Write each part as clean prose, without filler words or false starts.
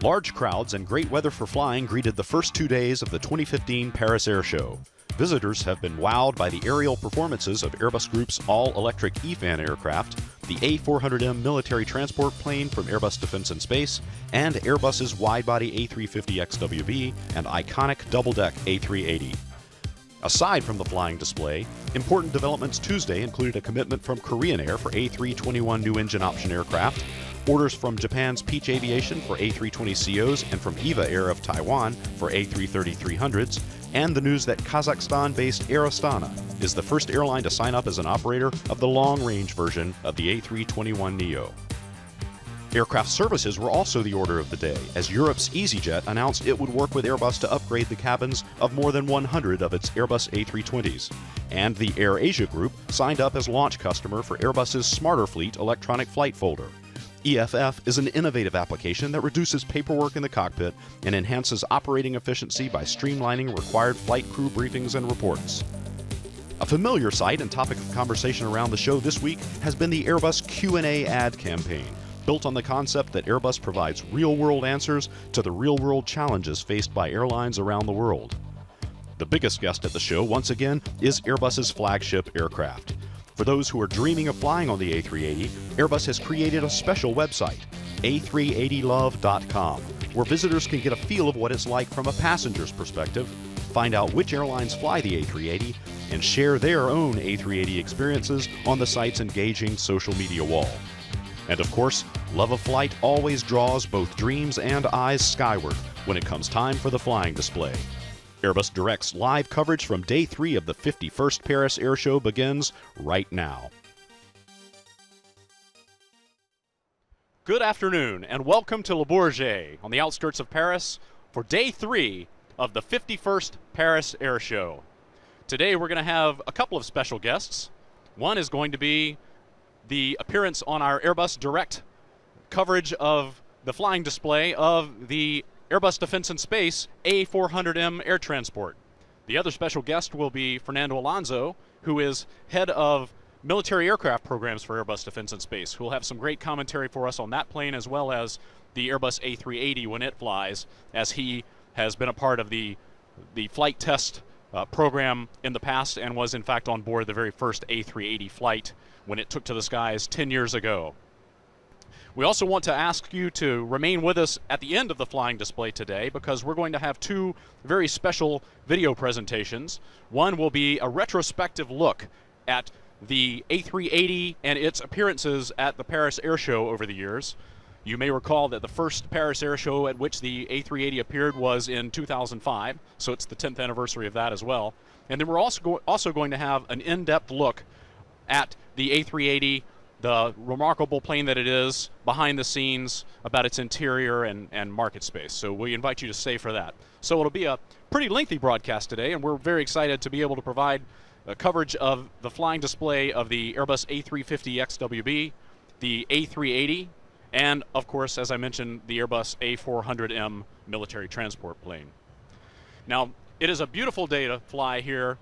Large crowds and great weather for flying greeted the first 2 days of the 2015 Paris Air Show. Visitors have been wowed by the aerial performances of Airbus Group's all-electric EFAN aircraft, the A400M military transport plane from Airbus Defence and Space, and Airbus's wide-body A350 XWB and iconic double-deck A380. Aside from the flying display, important developments Tuesday included a commitment from Korean Air for A321 new engine option aircraft, orders from Japan's Peach Aviation for A320ceos and from EVA Air of Taiwan for A330-300s, and the news that Kazakhstan-based Air Astana is the first airline to sign up as an operator of the long-range version of the A321neo. Aircraft services were also the order of the day, as Europe's EasyJet announced it would work with Airbus to upgrade the cabins of more than 100 of its Airbus A320s. And the AirAsia Group signed up as launch customer for Airbus's Smarter Fleet electronic flight folder. EFF is an innovative application that reduces paperwork in the cockpit and enhances operating efficiency by streamlining required flight crew briefings and reports. A familiar sight and topic of conversation around the show this week has been the Airbus Q&A ad campaign, built on the concept that Airbus provides real-world answers to the real-world challenges faced by airlines around the world. The biggest guest at the show, once again, is Airbus's flagship aircraft. For those who are dreaming of flying on the A380, Airbus has created a special website, A380love.com, where visitors can get a feel of what it's like from a passenger's perspective, find out which airlines fly the A380, and share their own A380 experiences on the site's engaging social media wall. And of course, love of flight always draws both dreams and eyes skyward when it comes time for the flying display. Airbus Direct's live coverage from Day 3 of the 51st Paris Air Show begins right now. Good afternoon and welcome to Le Bourget on the outskirts of Paris for Day 3 of the 51st Paris Air Show. Today we're going to have a couple of special guests. One is going to be the appearance on our Airbus Direct coverage of the flying display of the Airbus Defence and Space A400M air transport. The other special guest will be Fernando Alonso, who is head of military aircraft programs for Airbus Defence and Space, who will have some great commentary for us on that plane as well as the Airbus A380 when it flies, as he has been a part of the flight test program in the past and was in fact on board the very first A380 flight when it took to the skies 10 years ago. We also want to ask you to remain with us at the end of the flying display today because we're going to have two very special video presentations. One will be a retrospective look at the A380 and its appearances at the Paris Air Show over the years. You may recall that the first Paris Air Show at which the A380 appeared was in 2005, so it's the 10th anniversary of that as well. And then we're also going to have an in-depth look at the A380, the remarkable plane that it is, behind the scenes, about its interior and market space. So we invite you to stay for that. So it'll be a pretty lengthy broadcast today, and we're very excited to be able to provide coverage of the flying display of the Airbus A350 XWB, the A380, and of course, as I mentioned, the Airbus A400M military transport plane. Now, it is a beautiful day to fly here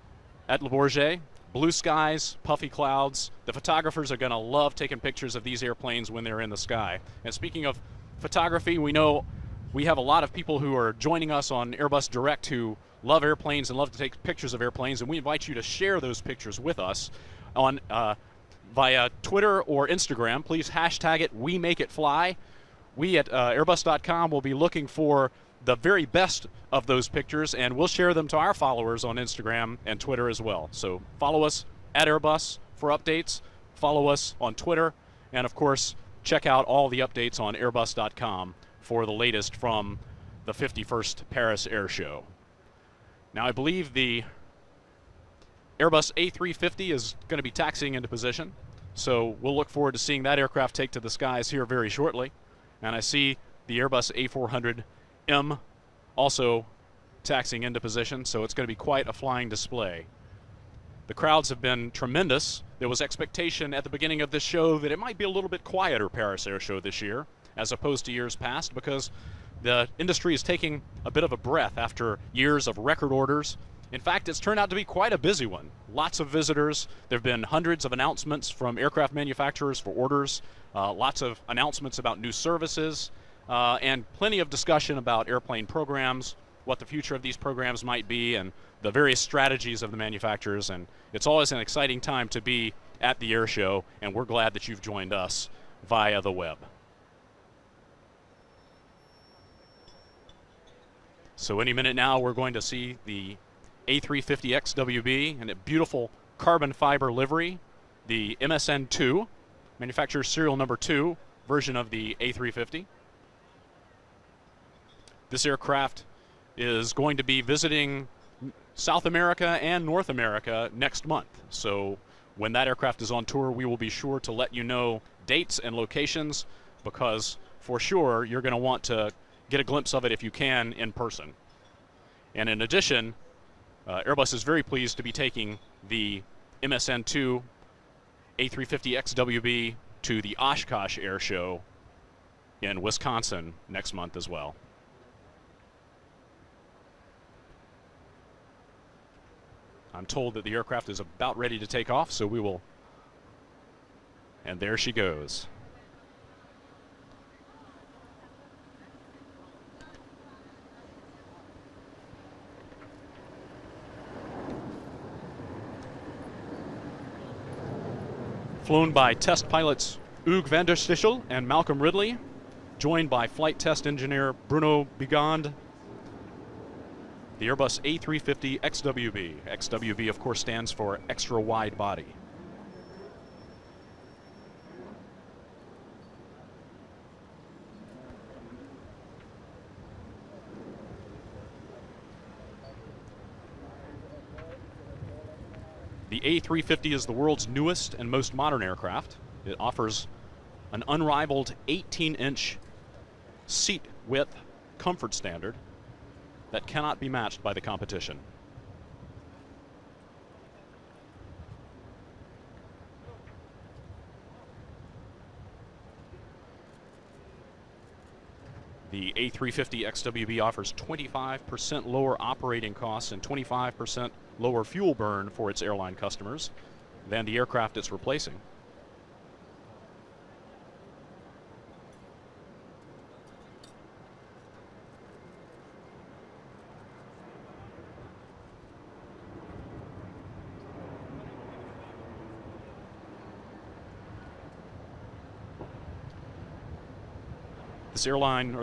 at Le Bourget. Blue skies, puffy clouds. The photographers are going to love taking pictures of these airplanes when they're in the sky. And speaking of photography, we know we have a lot of people who are joining us on Airbus Direct who love airplanes and love to take pictures of airplanes, and we invite you to share those pictures with us on via Twitter or Instagram. Please hashtag it #WeMakeItFly. We at Airbus.com will be looking for the very best of those pictures, and we'll share them to our followers on Instagram and Twitter as well. So follow us at Airbus for updates, follow us on Twitter, and of course check out all the updates on Airbus.com for the latest from the 51st Paris Air Show. Now I believe the Airbus A350 is going to be taxiing into position, so we'll look forward to seeing that aircraft take to the skies here very shortly. And I see the Airbus A400M also taxiing into position, so it's going to be quite a flying display. The crowds have been tremendous. There was expectation at the beginning of this show that it might be a little bit quieter Paris Air Show this year as opposed to years past because the industry is taking a bit of a breath after years of record orders. In fact, it's turned out to be quite a busy one. Lots of visitors. There have been hundreds of announcements from aircraft manufacturers for orders, lots of announcements about new services, and plenty of discussion about airplane programs, what the future of these programs might be, and the various strategies of the manufacturers. And it's always an exciting time to be at the air show, and we're glad that you've joined us via the web. So any minute now, we're going to see the A350 XWB and a beautiful carbon fiber livery, the MSN2, manufacturer serial number 2 version of the A350. This aircraft is going to be visiting South America and North America next month. So when that aircraft is on tour, we will be sure to let you know dates and locations, because for sure you're going to want to get a glimpse of it if you can in person. And in addition, Airbus is very pleased to be taking the MSN2 A350 XWB to the Oshkosh Air Show in Wisconsin next month as well. I'm told that the aircraft is about ready to take off, so we will. And there she goes. Flown by test pilots Hugues van der Stichel and Malcolm Ridley, joined by flight test engineer Bruno Bigond, the Airbus A350 XWB. XWB, of course, stands for extra wide body. The A350 is the world's newest and most modern aircraft. It offers an unrivaled 18-inch seat width comfort standard that cannot be matched by the competition. The A350 XWB offers 25% lower operating costs and 25% lower fuel burn for its airline customers than the aircraft it's replacing.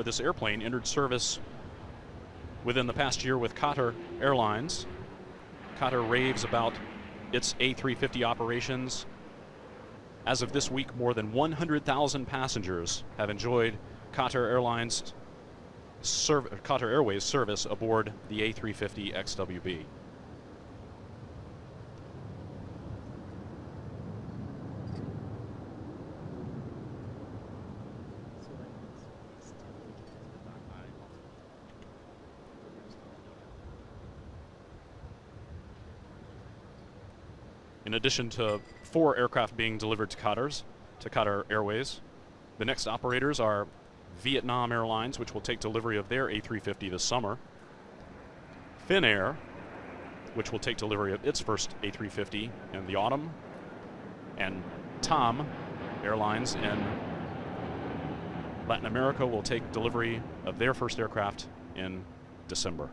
This airplane entered service within the past year with Qatar Airlines. Qatar raves about its A350 operations. As of this week, more than 100,000 passengers have enjoyed Qatar Airways service aboard the A350 XWB. In addition to 4 aircraft being delivered to Qatar Airways, the next operators are Vietnam Airlines, which will take delivery of their A350 this summer, Finnair, which will take delivery of its first A350 in the autumn, and TAM Airlines in Latin America will take delivery of their first aircraft in December.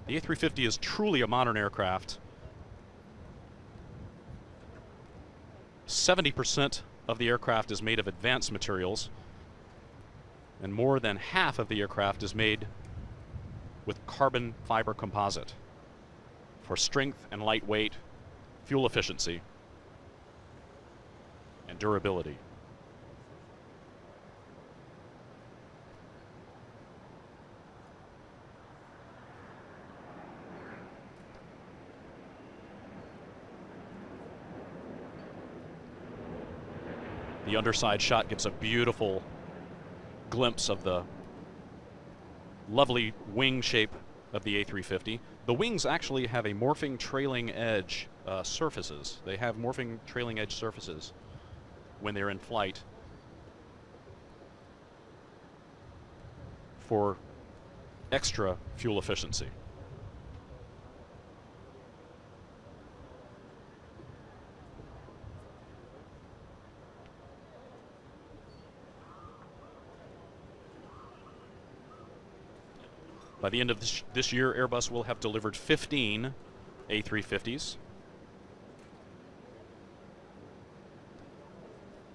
The A350 is truly a modern aircraft. 70% of the aircraft is made of advanced materials, and more than half of the aircraft is made with carbon fiber composite for strength and lightweight, fuel efficiency, and durability. The underside shot gives a beautiful glimpse of the lovely wing shape of the A350. The wings actually have a morphing trailing edge surfaces. They have morphing trailing edge surfaces when they're in flight for extra fuel efficiency. By the end of this year, Airbus will have delivered 15 A350s.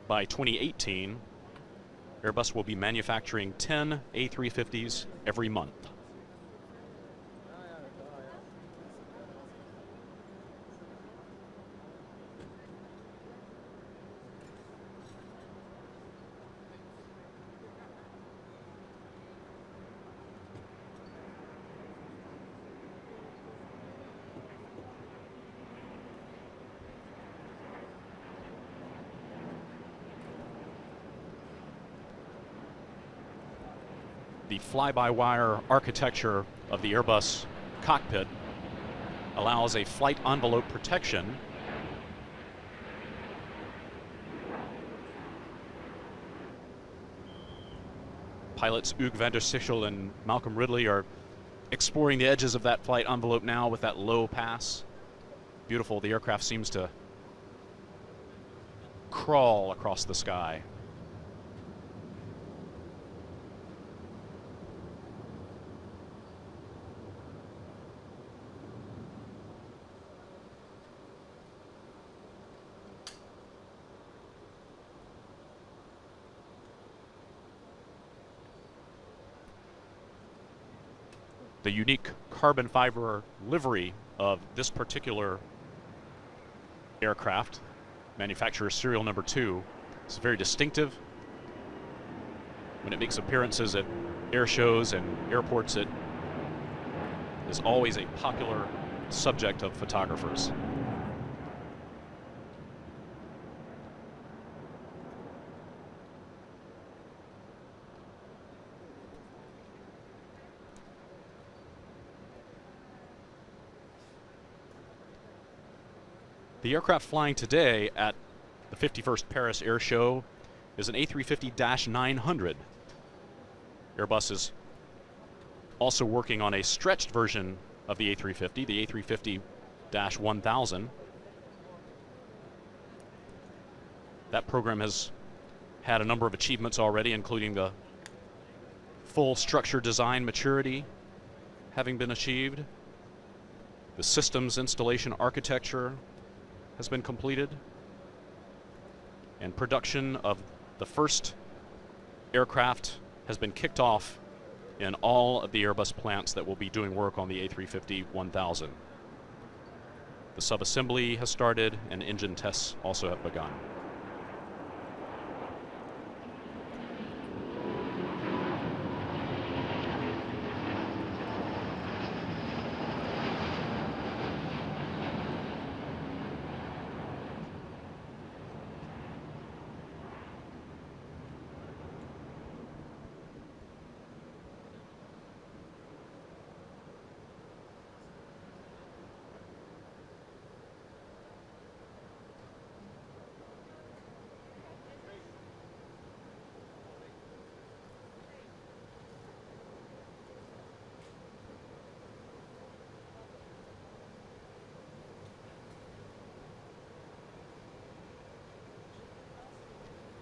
By 2018, Airbus will be manufacturing 10 A350s every month. The fly-by-wire architecture of the Airbus cockpit allows a flight envelope protection pilots Hugues van der Sichel and Malcolm Ridley are exploring the edges of that flight envelope now with that low pass. Beautiful. The aircraft seems to crawl across the sky. The unique carbon fiber livery of this particular aircraft, manufacturer serial number 2, is very distinctive. When it makes appearances at air shows and airports, it is always a popular subject of photographers. The aircraft flying today at the 51st Paris Air Show is an A350-900. Airbus is also working on a stretched version of the A350, the A350-1000. That program has had a number of achievements already, including the full structure design maturity having been achieved. The systems installation architecture has been completed, and production of the first aircraft has been kicked off in all of the Airbus plants that will be doing work on the A350-1000. The subassembly has started and engine tests also have begun.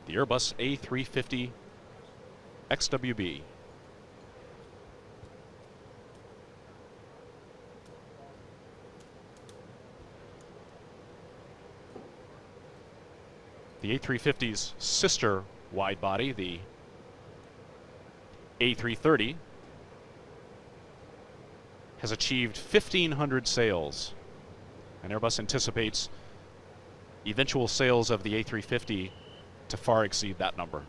The Airbus A350 XWB. The A350's sister wide body, the A330, has achieved 1,500 sales, and Airbus anticipates eventual sales of the A350 to far exceed that number.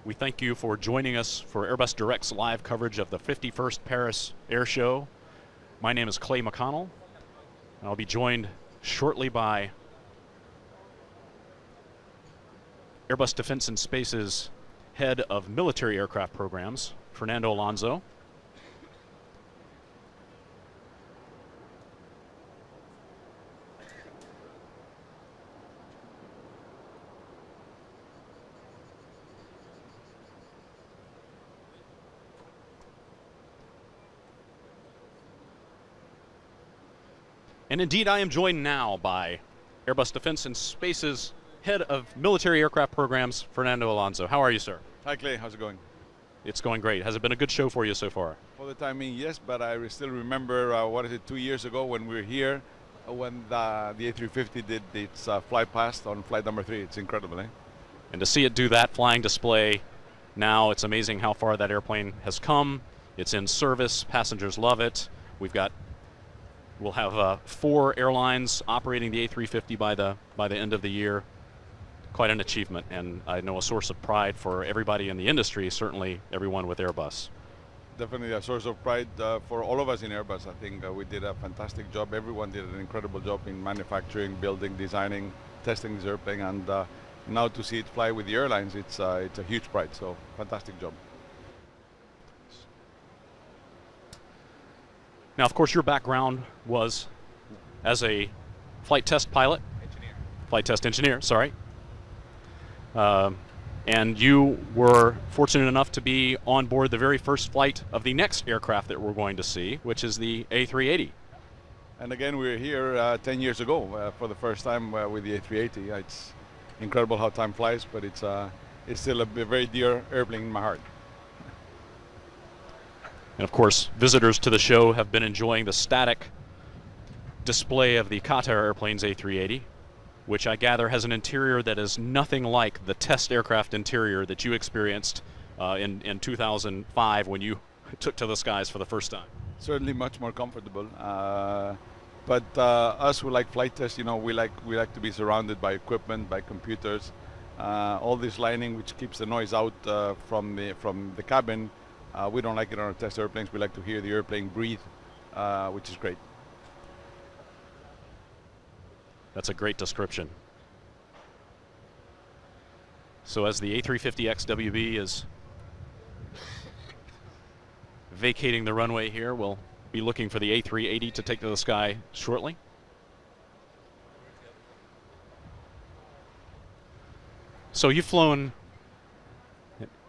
We thank you for joining us for Airbus Direct's live coverage of the 51st Paris Air Show. My name is Clay McConnell, and I'll be joined shortly by Airbus Defense and Space's head of military aircraft programs, Fernando Alonso. And indeed, I am joined now by Airbus Defense and Space's Head of Military Aircraft Programs, Fernando Alonso. How are you, sir? Hi Clay, how's it going? It's going great. Has it been a good show for you so far? For the time being, yes, but I still remember, 2 years ago when we were here, when the A350 did its flight past on flight number 3. It's incredible, eh? And to see it do that flying display now, it's amazing how far that airplane has come. It's in service. Passengers love it. We'll have 4 airlines operating the A350 by the end of the year. Quite an achievement, and I know a source of pride for everybody in the industry, certainly everyone with Airbus. Definitely a source of pride for all of us in Airbus. I think we did a fantastic job. Everyone did an incredible job in manufacturing, building, designing, testing this airplane, and now to see it fly with the airlines, it's a huge pride. So fantastic job. Now, of course, your background was as a flight test pilot. Flight test engineer, sorry. And you were fortunate enough to be on board the very first flight of the next aircraft that we're going to see, which is the A380. And again, we were here 10 years ago for the first time with the A380. It's incredible how time flies, but it's still a very dear airplane in my heart. And of course, visitors to the show have been enjoying the static display of the Qatar Airplanes A380, which I gather has an interior that is nothing like the test aircraft interior that you experienced in 2005 when you took to the skies for the first time. Certainly much more comfortable. But us who like flight tests, we like to be surrounded by equipment, by computers, all this lining which keeps the noise out from the cabin. We don't like it on our test airplanes. We like to hear the airplane breathe, which is great. That's a great description. So as the A350 XWB is vacating the runway here, we'll be looking for the A380 to take to the sky shortly. So you've flown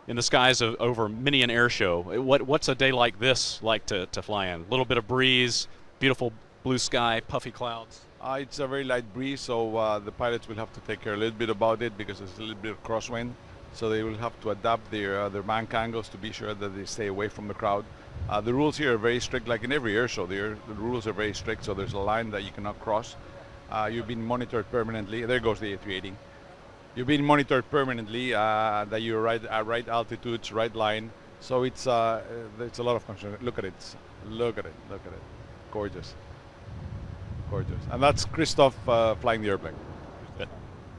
in the skies over many an air show. What's a day like this like to fly in? A little bit of breeze, beautiful blue sky, puffy clouds. It's a very light breeze, so the pilots will have to take care a little bit about it because there's a little bit of crosswind. So they will have to adapt their bank angles to be sure that they stay away from the crowd. The rules here are very strict, like in every air show. The rules are very strict, so there's a line that you cannot cross. You've been monitored permanently. There goes the A380. You've been monitored permanently that you're at right altitudes, right line. So it's a lot of concern. Look at it. Look at it. Look at it. Gorgeous. Gorgeous. And that's Christophe flying the airplane.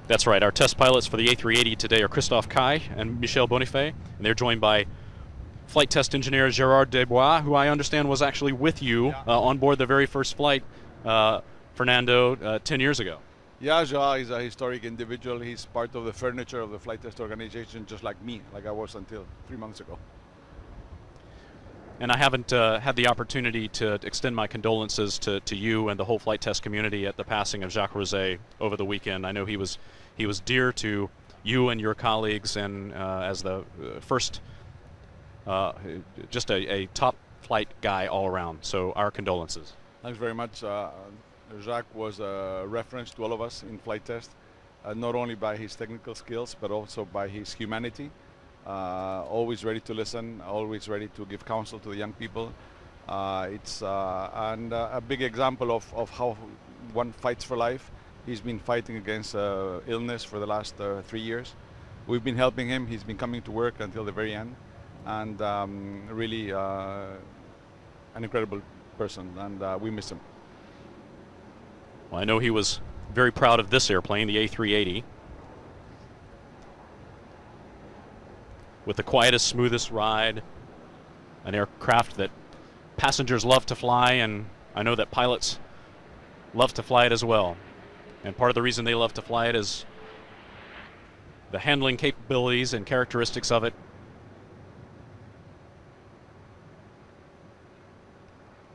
That's right. Our test pilots for the A380 today are Christophe Caille and Michel Bonifay, and they're joined by flight test engineer Gerard Desbois, who I understand was actually with you on board the very first flight, Fernando, 10 years ago. Yeah, Gerard is a historic individual. He's part of the furniture of the flight test organization, just like me, like I was until 3 months ago. And I haven't had the opportunity to extend my condolences to you and the whole flight test community at the passing of Jacques Rosay over the weekend. I know he was dear to you and your colleagues, and as the first, just a top flight guy all around. So our condolences. Thanks very much. Jacques was a reference to all of us in flight test, not only by his technical skills, but also by his humanity. Always ready to listen, always ready to give counsel to the young people. It's a big example of how one fights for life. He's been fighting against illness for the last 3 years. We've been helping him. He's been coming to work until the very end, and really an incredible person, and we miss him. Well, I know he was very proud of this airplane, the A380. With the quietest, smoothest ride, an aircraft that passengers love to fly, and I know that pilots love to fly it as well. And part of the reason they love to fly it is the handling capabilities and characteristics of it.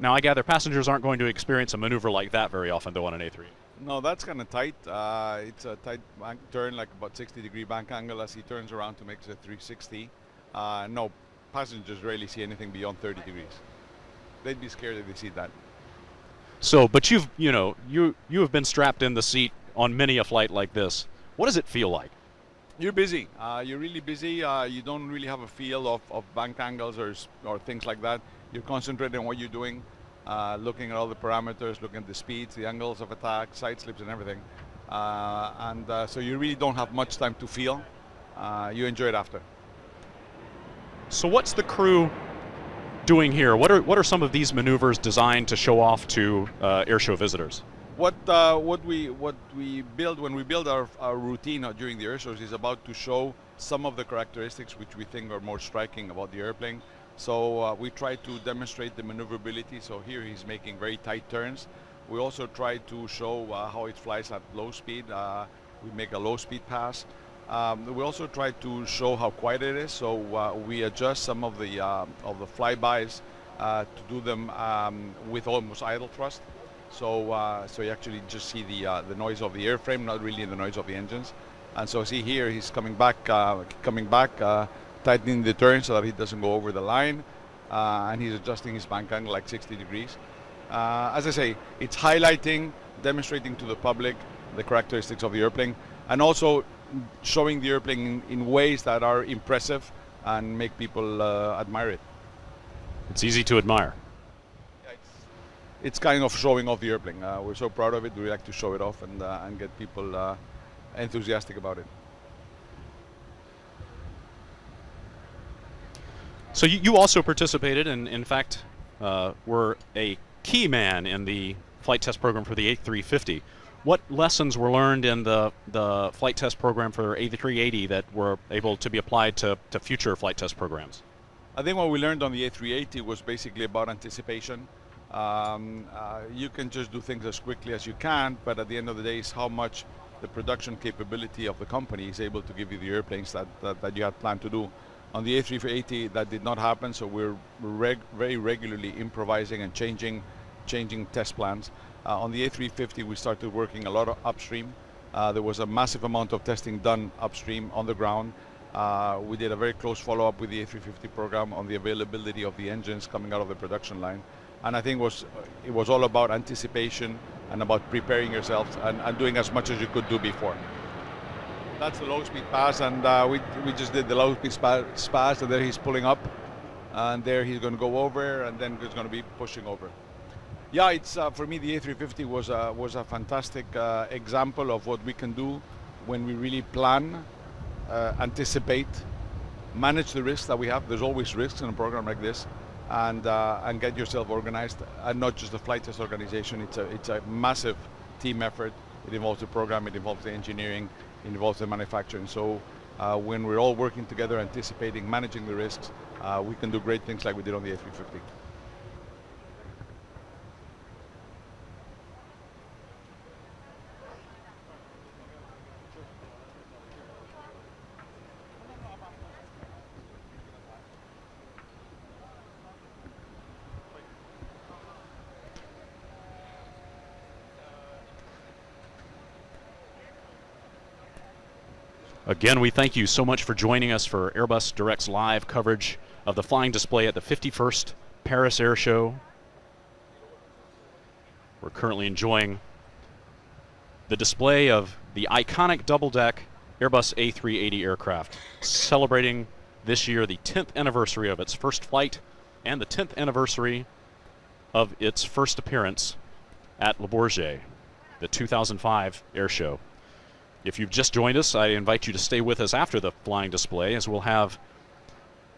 Now, I gather passengers aren't going to experience a maneuver like that very often, though, on an A3. No, that's kind of tight. It's a tight bank turn, like about 60-degree bank angle as he turns around to make it a 360. No, passengers rarely see anything beyond 30 degrees. They'd be scared if they see that. So, but you have been strapped in the seat on many a flight like this. What does it feel like? You're busy. You're really busy. You don't really have a feel of bank angles or things like that. You're concentrating on what you're doing, looking at all the parameters, looking at the speeds, the angles of attack, side slips, and everything. So you really don't have much time to feel. You enjoy it after. So, what's the crew doing here? What are some of these maneuvers designed to show off to airshow visitors? What we build when we build our routine during the air shows is about to show some of the characteristics which we think are more striking about the airplane. So we try to demonstrate the maneuverability. So here he's making very tight turns. We also try to show how it flies at low speed. We make a low speed pass. We also try to show how quiet it is. So we adjust some of the flybys to do them with almost idle thrust. So you actually just see the noise of the airframe, not really the noise of the engines. And so see here, he's coming back, tightening the turn so that he doesn't go over the line, and he's adjusting his bank angle like 60 degrees. As I say, it's highlighting, demonstrating to the public the characteristics of the airplane, and also showing the airplane in ways that are impressive and make people admire it. It's easy to admire. It's kind of showing off the airplane. We're so proud of it. We like to show it off and get people enthusiastic about it. So you also participated, and in fact, were a key man in the flight test program for the A350. What lessons were learned in the flight test program for A380 that were able to be applied to future flight test programs? I think what we learned on the A380 was basically about anticipation. You can just do things as quickly as you can, but at the end of the day, it's how much the production capability of the company is able to give you the airplanes that you had planned to do. On the A380, that did not happen, so we're very regularly improvising and changing test plans. On the A350, we started working a lot of upstream. There was a massive amount of testing done upstream on the ground. We did a very close follow-up with the A350 program on the availability of the engines coming out of the production line. And I think it was all about anticipation and about preparing yourselves and doing as much as you could do before. That's the low speed pass, and we just did the low speed pass, and there he's pulling up, and there he's going to go over, and then he's going to be pushing over. Yeah, it's for me the A350 was a fantastic example of what we can do when we really plan, anticipate, manage the risks that we have. There's always risks in a program like this. And get yourself organized, and not just the flight test organization. It's a massive team effort. It involves the program, it involves the engineering, it involves the manufacturing. So when we're all working together, anticipating, managing the risks, we can do great things like we did on the A350. Again, we thank you so much for joining us for Airbus Direct's live coverage of the flying display at the 51st Paris Air Show. We're currently enjoying the display of the iconic double-deck Airbus A380 aircraft, celebrating this year the 10th anniversary of its first flight and the 10th anniversary of its first appearance at Le Bourget, the 2005 air show. If you've just joined us, I invite you to stay with us after the flying display, as we'll have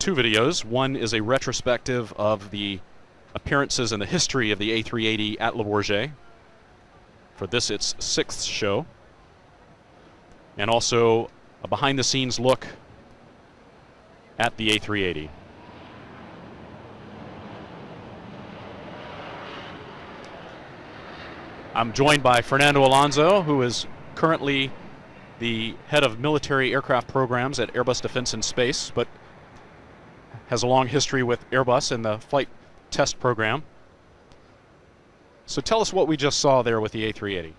two videos. One is a retrospective of the appearances and the history of the A380 at Le Bourget. For this, its 6th show. And also a behind-the-scenes look at the A380. I'm joined by Fernando Alonso, who is currently the head of military aircraft programs at Airbus Defence and Space, but has a long history with Airbus in the flight test program. So tell us what we just saw there with the A380.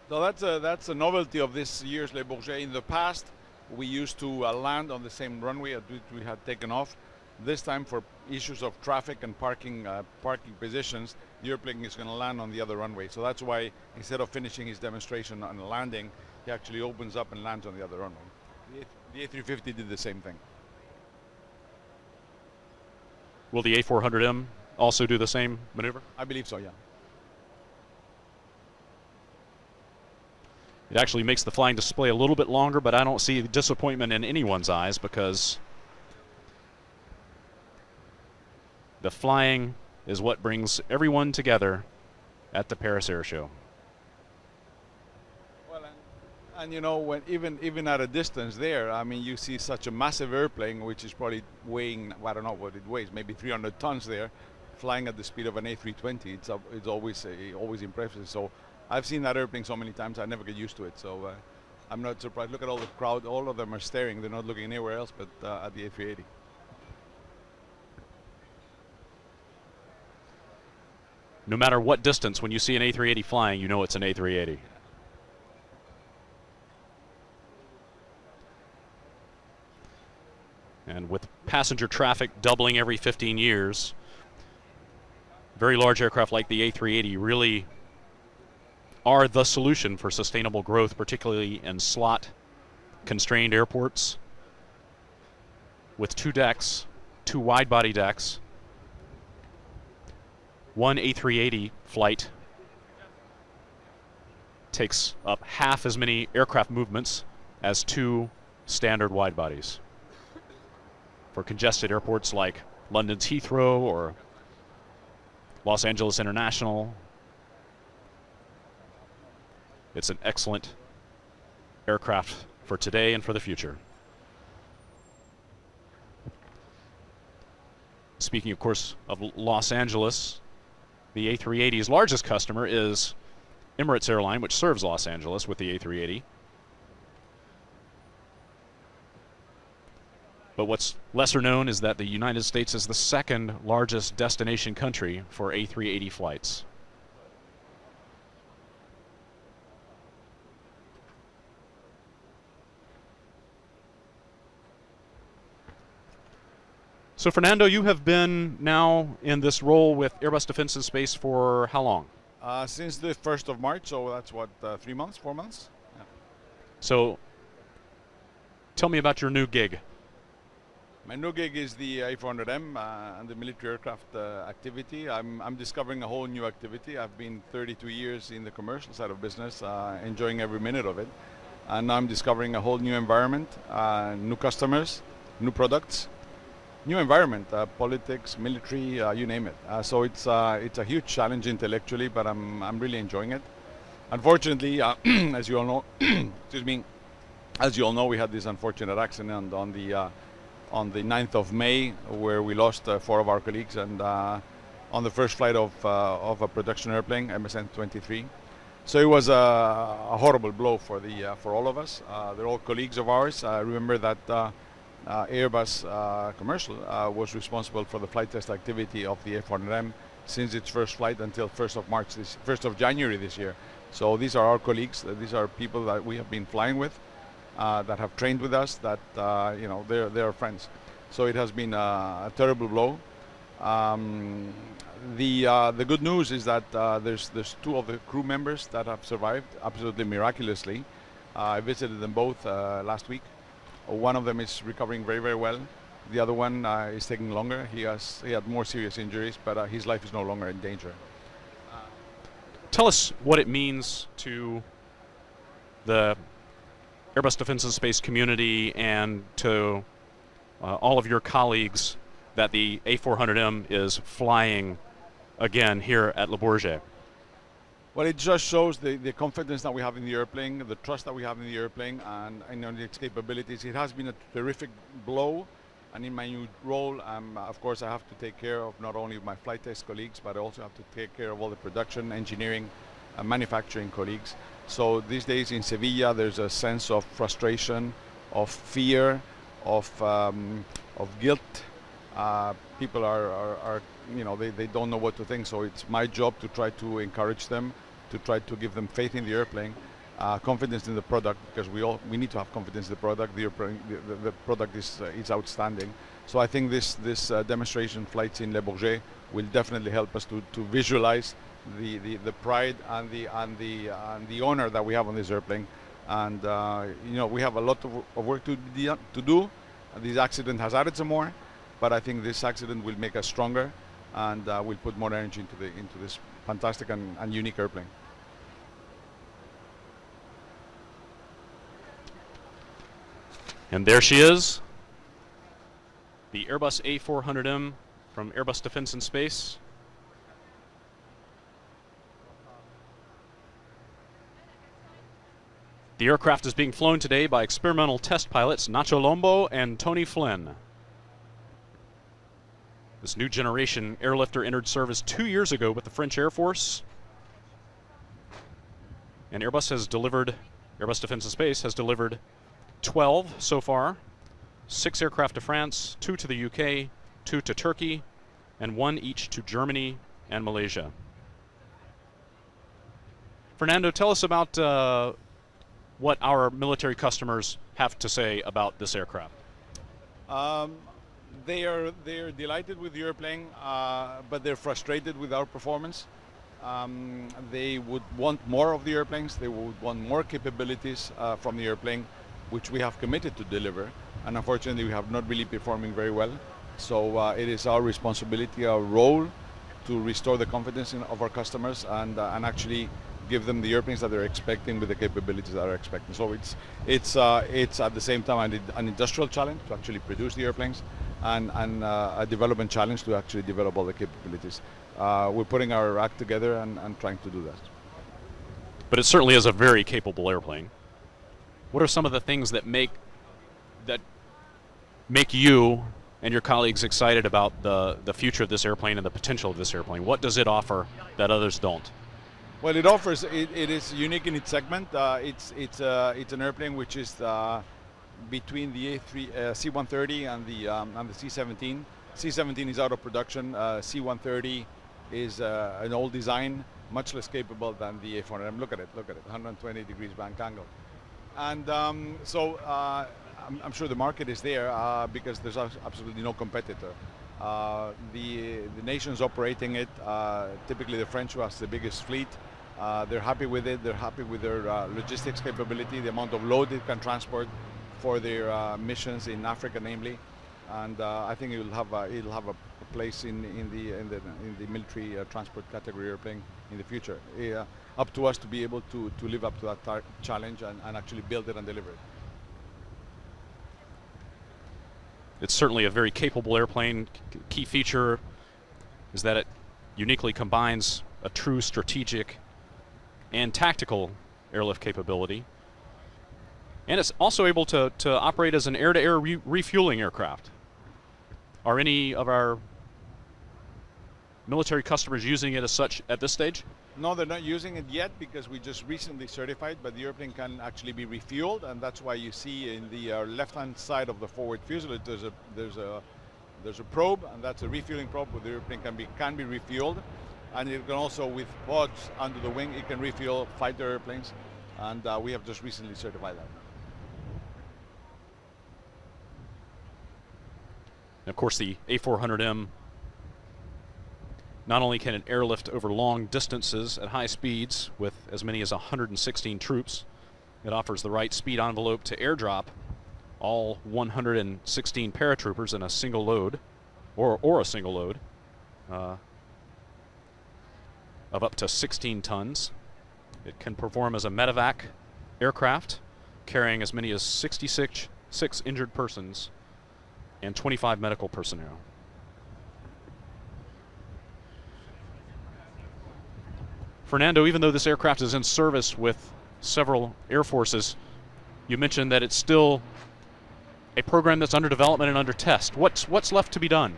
So that's a novelty of this year's Le Bourget. In the past, we used to land on the same runway at which we had taken off. This time, for issues of traffic and parking positions, the airplane is going to land on the other runway. So that's why instead of finishing his demonstration on landing, he actually opens up and lands on the other runway. The A350 did the same thing. Will the A400M also do the same maneuver? I believe so, yeah. It actually makes the flying display a little bit longer, but I don't see disappointment in anyone's eyes because the flying is what brings everyone together at the Paris Air Show. Well, and you know, when even at a distance there, I mean, you see such a massive airplane, which is probably weighing, I don't know what it weighs, maybe 300 tons there, flying at the speed of an A320. It's always impressive. So I've seen that airplane so many times, I never get used to it. So I'm not surprised. Look at all the crowd. All of them are staring. They're not looking anywhere else but at the A380. No matter what distance, when you see an A380 flying, you know it's an A380. And with passenger traffic doubling every 15 years, very large aircraft like the A380 really are the solution for sustainable growth, particularly in slot-constrained airports. With two decks, two wide-body decks, one A380 flight takes up half as many aircraft movements as two standard wide-bodies. For congested airports like London's Heathrow or Los Angeles International, it's an excellent aircraft for today and for the future. Speaking, of course, of Los Angeles, the A380's largest customer is Emirates Airline, which serves Los Angeles with the A380. But what's lesser known is that the United States is the second largest destination country for A380 flights. So Fernando, you have been now in this role with Airbus Defence and Space for how long? Since the 1st of March, so that's what, 3 months, 4 months? Yeah. So tell me about your new gig. My new gig is the A400M and the military aircraft activity. I'm discovering a whole new activity. I've been 32 years in the commercial side of business, enjoying every minute of it. And now I'm discovering a whole new environment, new customers, new products, new environment, politics, military, you name it. So it's a huge challenge intellectually, but I'm really enjoying it. Unfortunately, as you all know, excuse me, as you all know, we had this unfortunate accident on the 9th of May, where we lost 4 of our colleagues, and on the first flight of a production airplane, MSN 23. So it was a horrible blow for all of us. They're all colleagues of ours. Remember that Airbus commercial was responsible for the flight test activity of the A400M since its first flight until 1st of January this year. So these are our colleagues. These are people that we have been flying with, that have trained with us, that you know, they're friends. So it has been a terrible blow. The good news is that there's 2 of the crew members that have survived absolutely miraculously. I visited them both last week. One of them is recovering very, very well. The other one is taking longer. He had more serious injuries, but his life is no longer in danger. Tell us what it means to the Airbus Defence and Space community and to all of your colleagues that the A400M is flying again here at Le Bourget. Well, it just shows the confidence that we have in the airplane, the trust that we have in the airplane, and on its capabilities. It has been a terrific blow, and in my new role, of course, I have to take care of not only my flight test colleagues, but I also have to take care of all the production, engineering, and manufacturing colleagues. So these days in Sevilla, there's a sense of frustration, of fear, of guilt. People are you know, they don't know what to think. So it's my job to try to encourage them, to try to give them faith in the airplane, confidence in the product, because we need to have confidence in the product. The product is outstanding. So I think this demonstration flights in Le Bourget will definitely help us to visualize the pride and the honor that we have on this airplane. And you know, we have a lot of work to do. This accident has added some more, but I think this accident will make us stronger, and we'll put more energy into this fantastic and unique airplane. And there she is, the Airbus A400M from Airbus Defence and Space. The aircraft is being flown today by experimental test pilots Nacho Lombo and Tony Flynn. This new generation airlifter entered service 2 years ago with the French Air Force. And Airbus Defence and Space has delivered 12 so far. 6 aircraft to France, 2 to the UK, 2 to Turkey, and 1 each to Germany and Malaysia. Fernando, tell us about what our military customers have to say about this aircraft. They are delighted with the airplane, but they're frustrated with our performance. They would want more of the airplanes. They would want more capabilities from the airplane, which we have committed to deliver. And unfortunately, we have not really performing very well. So it is our responsibility, our role, to restore the confidence of our customers and actually give them the airplanes that they're expecting with the capabilities that they're expecting. So it's at the same time an industrial challenge to actually produce the airplanes, and a development challenge to actually develop all the capabilities. We're putting our act together and trying to do that. But it certainly is a very capable airplane. What are some of the things that make you and your colleagues excited about the future of this airplane and the potential of this airplane? What does it offer that others don't? Well, it offers. It is unique in its segment. It's an airplane which is between the C-130 and the C-17. C-17 is out of production. C-130 is an old design, much less capable than the A400M. Look at it, 120 degrees bank angle. And so I'm sure the market is there because there's absolutely no competitor. The nations operating it, typically the French, who has the biggest fleet, they're happy with it. They're happy with their logistics capability, the amount of load it can transport for their missions in Africa, namely. And I think it'll have a place in the military transport category airplane in the future. Up to us to be able to live up to that challenge and actually build it and deliver it. It's certainly a very capable airplane. Key feature is that it uniquely combines a true strategic and tactical airlift capability. And it's also able to operate as an air-to-air refueling aircraft. Are any of our military customers using it as such at this stage? No, they're not using it yet because we just recently certified, but the airplane can actually be refueled, and that's why you see in the left-hand side of the forward fuselage there's a probe, and that's a refueling probe where the airplane can be refueled, and it can also, with pods under the wing, it can refuel fighter airplanes, and we have just recently certified that. And of course, the A400M, not only can it airlift over long distances at high speeds with as many as 116 troops, it offers the right speed envelope to airdrop all 116 paratroopers in a single load, or a single load, of up to 16 tons. It can perform as a medevac aircraft, carrying as many as 66 injured persons and 25 medical personnel. Fernando, even though this aircraft is in service with several air forces, you mentioned that it's still a program that's under development and under test. What's left to be done?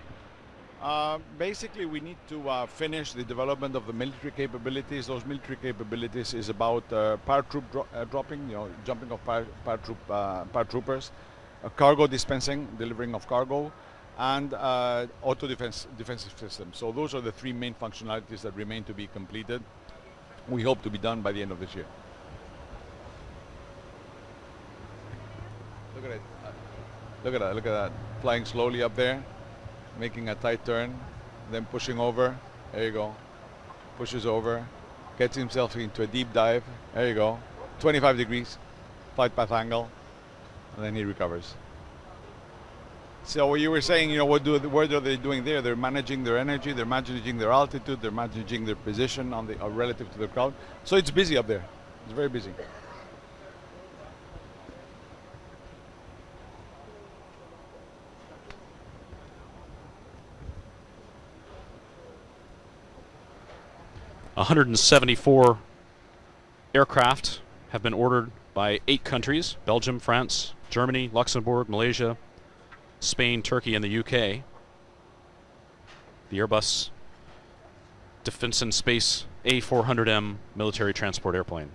Basically, we need to finish the development of the military capabilities. Those military capabilities is about paratroop dropping, jumping of paratroopers, cargo dispensing, delivering of cargo, and auto defensive systems. So those are the three main functionalities that remain to be completed. We hope to be done by the end of this year. Look at it. Look at that. Look at that. Flying slowly up there, making a tight turn, then pushing over. There you go. Pushes over, gets himself into a deep dive. There you go. 25 degrees, flight path angle, and then he recovers. So what you were saying, you know, what are they doing there? They're managing their energy, they're managing their altitude, they're managing their position on the relative to the crowd. So it's busy up there. It's very busy. $174 aircraft have been ordered by 8 countries: Belgium, France, Germany, Luxembourg, Malaysia, Spain, Turkey, and the UK. The Airbus Defence and Space A400M military transport airplane.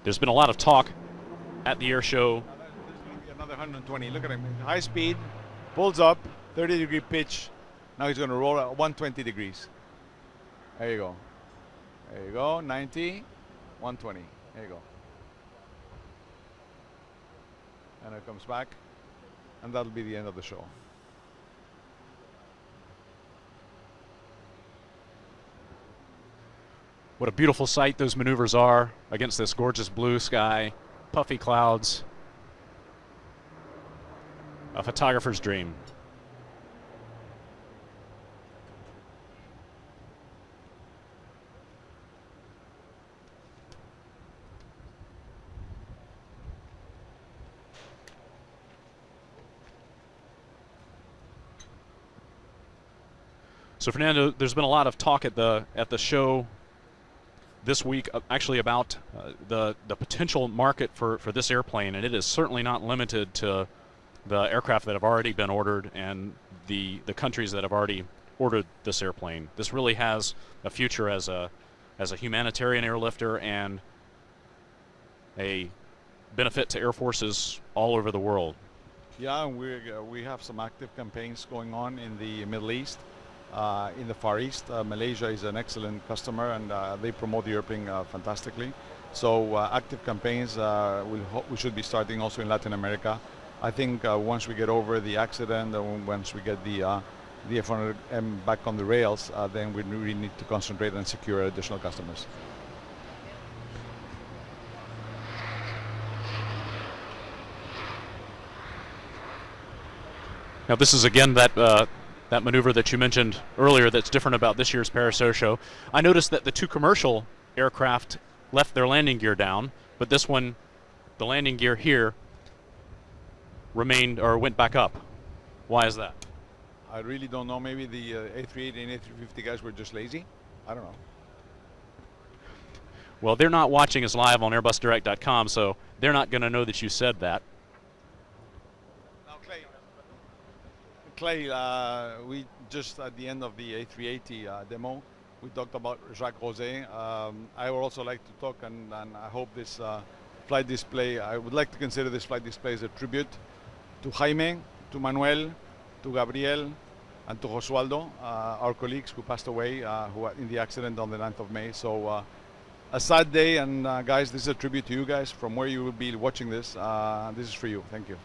There's been a lot of talk at the air show. There's going to be another 120. Look at him. High speed, pulls up, 30-degree pitch. Now he's going to roll at 120 degrees. There you go. There you go. 90, 120. There you go. And it comes back. And that'll be the end of the show. What a beautiful sight those maneuvers are against this gorgeous blue sky, puffy clouds. A photographer's dream. So Fernando, there's been a lot of talk at the show this week, actually, about the potential market for this airplane, and it is certainly not limited to the aircraft that have already been ordered and the countries that have already ordered this airplane. This really has a future as a humanitarian airlifter and a benefit to air forces all over the world. Yeah, we have some active campaigns going on in the Middle East. In the Far East, Malaysia is an excellent customer, and they promote the airplane fantastically. So active campaigns we should be starting also in Latin America. I think once we get over the accident, once we get the A400M back on the rails, then we really need to concentrate and secure additional customers. Now this is again that maneuver that you mentioned earlier that's different about this year's Paris Air Show. I noticed that the 2 commercial aircraft left their landing gear down, but this one, the landing gear here, remained or went back up. Why is that? I really don't know. Maybe the A380 and A350 guys were just lazy. I don't know. Well, they're not watching us live on airbusdirect.com, so they're not going to know that you said that. Clay, we just at the end of the A380 demo, we talked about Jacques Rosé. I would also like to talk, and I hope this flight display, I would like to consider this flight display as a tribute to Jaime, to Manuel, to Gabriel, and to Josualdo, our colleagues who passed away who in the accident on the 9th of May. So a sad day, and guys, this is a tribute to you guys from where you will be watching this. This is for you. Thank you.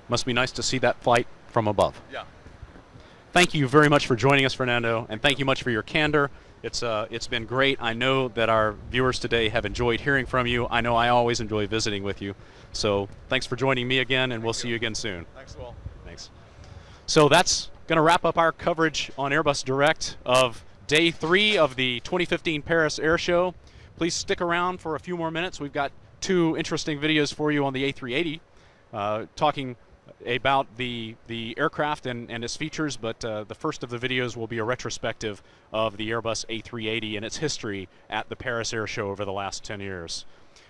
Must be nice to see that flight from above. Yeah. Thank you very much for joining us, Fernando, and thank you much for your candor. It's been great. I know that our viewers today have enjoyed hearing from you. I know I always enjoy visiting with you. So thanks for joining me again, and we'll see you again soon. Thanks, Will. Thanks. So that's going to wrap up our coverage on Airbus Direct of Day 3 of the 2015 Paris Air Show. Please stick around for a few more minutes. We've got 2 interesting videos for you on the A380, talking about the aircraft and its features, but the first of the videos will be a retrospective of the Airbus A380 and its history at the Paris Air Show over the last 10 years.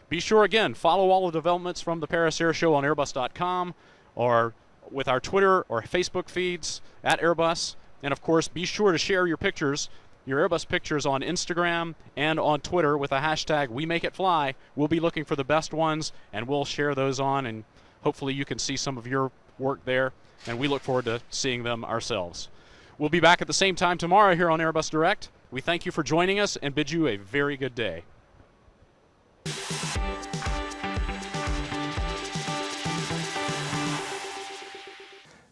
Be sure, again, follow all the developments from the Paris Air Show on Airbus.com or with our Twitter or Facebook feeds at Airbus. And, of course, be sure to share your pictures, your Airbus pictures, on Instagram and on Twitter with the hashtag #WeMakeItFly. We'll be looking for the best ones, and we'll share those on, and hopefully you can see some of your work there, and we look forward to seeing them ourselves. We'll be back at the same time tomorrow here on Airbus Direct. We thank you for joining us and bid you a very good day.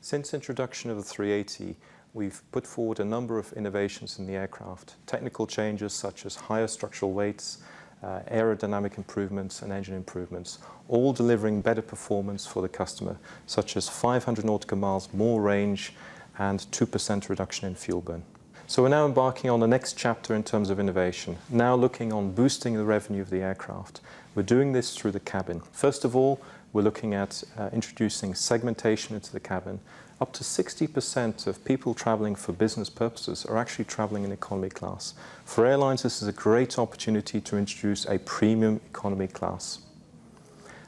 Since introduction of the 380, we've put forward a number of innovations in the aircraft. Technical changes such as higher structural weights, aerodynamic improvements and engine improvements, all delivering better performance for the customer, such as 500 nautical miles more range and 2% reduction in fuel burn. So we're now embarking on the next chapter in terms of innovation, now looking on boosting the revenue of the aircraft. We're doing this through the cabin. First of all, we're looking at introducing segmentation into the cabin. Up to 60% of people traveling for business purposes are actually traveling in economy class. For airlines, this is a great opportunity to introduce a premium economy class.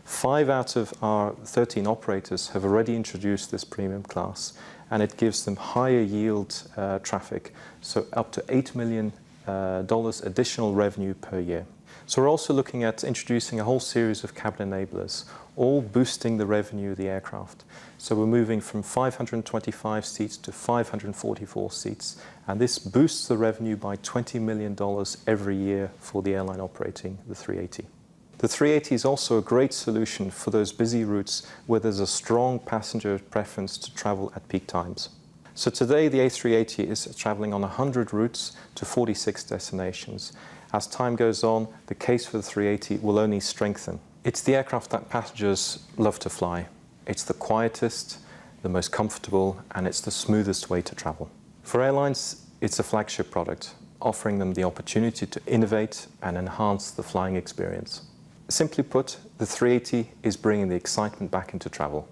5 out of our 13 operators have already introduced this premium class, and it gives them higher yield traffic, so up to $8 million additional revenue per year. So we're also looking at introducing a whole series of cabin enablers, all boosting the revenue of the aircraft. So we're moving from 525 seats to 544 seats, and this boosts the revenue by $20 million every year for the airline operating the 380. The 380 is also a great solution for those busy routes where there's a strong passenger preference to travel at peak times. So today the A380 is traveling on 100 routes to 46 destinations. As time goes on, the case for the 380 will only strengthen. It's the aircraft that passengers love to fly. It's the quietest, the most comfortable, and it's the smoothest way to travel. For airlines, it's a flagship product, offering them the opportunity to innovate and enhance the flying experience. Simply put, the 380 is bringing the excitement back into travel.